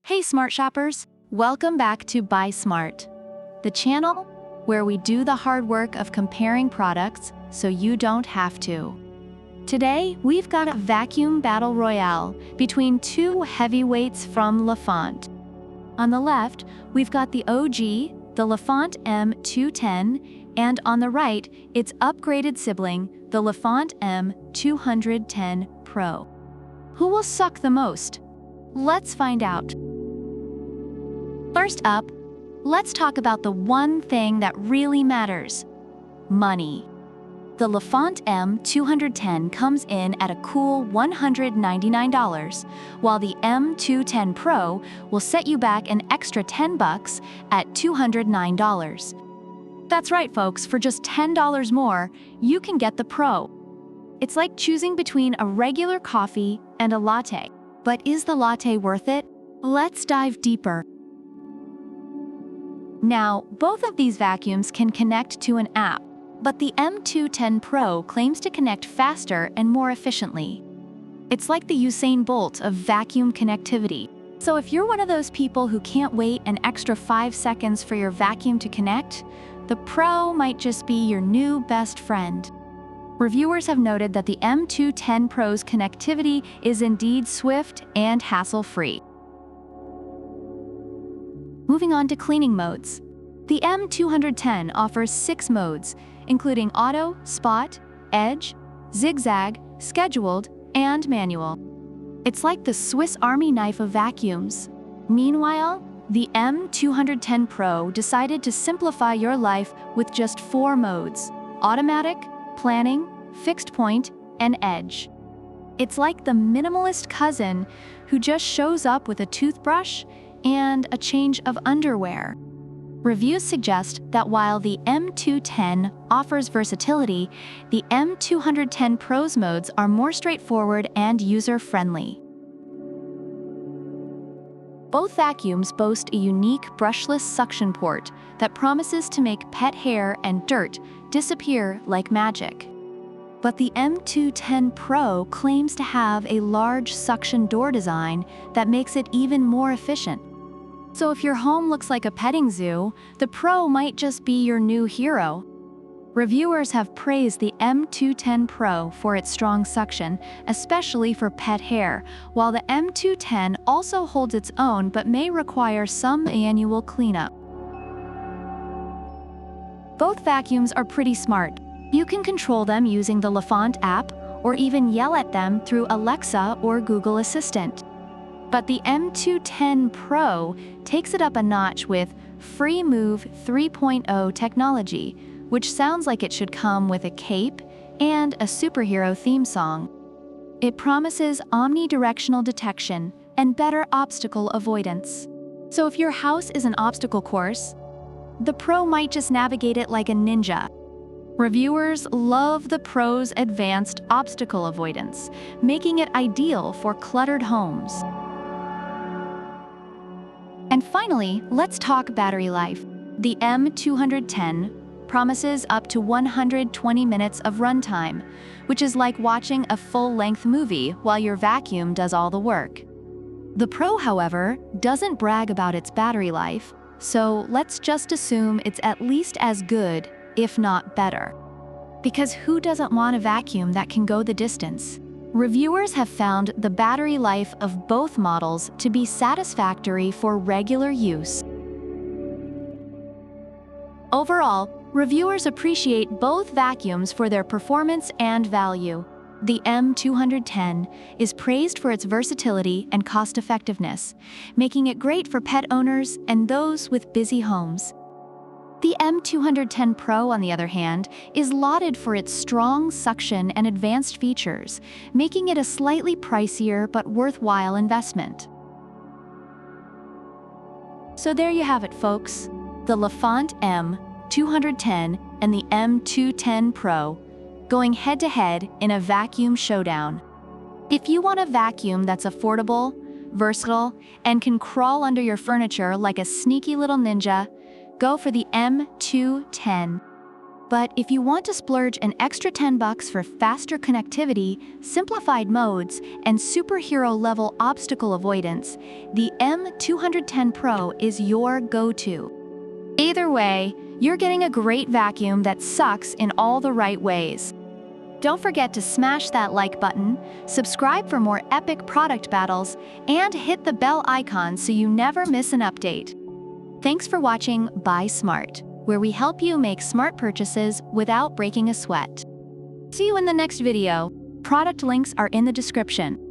Hey smart shoppers, welcome back to Buy Smart, the channel where we do the hard work of comparing products so you don't have to. Today, we've got a vacuum battle royale between two heavyweights from Lefant. On the left, we've got the OG, the Lefant M210, and on the right, its upgraded sibling, the Lefant M210 Pro. Who will suck the most? Let's find out. First up, let's talk about the one thing that really matters: money. The Lefant M210 comes in at a cool $199, while the M210 Pro will set you back an extra $10 at $209. That's right, folks, for just $10 more, you can get the Pro. It's like choosing between a regular coffee and a latte. But is the latte worth it? Let's dive deeper. Now, both of these vacuums can connect to an app, but the M210 Pro claims to connect faster and more efficiently. It's like the Usain Bolt of vacuum connectivity. So if you're one of those people who can't wait an extra 5 seconds for your vacuum to connect, the Pro might just be your new best friend. Reviewers have noted that the M210 Pro's connectivity is indeed swift and hassle-free. Moving on to cleaning modes. The M210 offers 6 modes, including Auto, Spot, Edge, Zigzag, Scheduled, and Manual. It's like the Swiss Army knife of vacuums. Meanwhile, the M210 Pro decided to simplify your life with just 4 modes: Automatic, Planning, Fixed Point, and Edge. It's like the minimalist cousin who just shows up with a toothbrush and a change of underwear. Reviews suggest that while the M210 offers versatility, the M210 Pro's modes are more straightforward and user-friendly. Both vacuums boast a unique brushless suction port that promises to make pet hair and dirt disappear like magic. But the M210 Pro claims to have a large suction door design that makes it even more efficient. So if your home looks like a petting zoo, the Pro might just be your new hero. Reviewers have praised the M210 Pro for its strong suction, especially for pet hair, while the M210 also holds its own but may require some annual cleanup. Both vacuums are pretty smart. You can control them using the Lefant app or even yell at them through Alexa or Google Assistant. But the M210 Pro takes it up a notch with Free Move 3.0 technology, which sounds like it should come with a cape and a superhero theme song. It promises omnidirectional detection and better obstacle avoidance. So if your house is an obstacle course, the Pro might just navigate it like a ninja. Reviewers love the Pro's advanced obstacle avoidance, making it ideal for cluttered homes. And finally, let's talk battery life. The M210 promises up to 120 minutes of runtime, which is like watching a full-length movie while your vacuum does all the work. The Pro, however, doesn't brag about its battery life, so let's just assume it's at least as good, if not better. Because who doesn't want a vacuum that can go the distance? Reviewers have found the battery life of both models to be satisfactory for regular use. Overall, reviewers appreciate both vacuums for their performance and value. The M210 is praised for its versatility and cost-effectiveness, making it great for pet owners and those with busy homes. The M210 Pro, on the other hand, is lauded for its strong suction and advanced features, making it a slightly pricier but worthwhile investment. So there you have it, folks. The Lefant M210 and the M210 Pro going head-to-head in a vacuum showdown. If you want a vacuum that's affordable, versatile, and can crawl under your furniture like a sneaky little ninja, go for the M210. But if you want to splurge an extra $10 for faster connectivity, simplified modes, and superhero-level obstacle avoidance, the M210 Pro is your go-to. Either way, you're getting a great vacuum that sucks in all the right ways. Don't forget to smash that like button, subscribe for more epic product battles, and hit the bell icon so you never miss an update. Thanks for watching Buy Smart, where we help you make smart purchases without breaking a sweat. See you in the next video. Product links are in the description.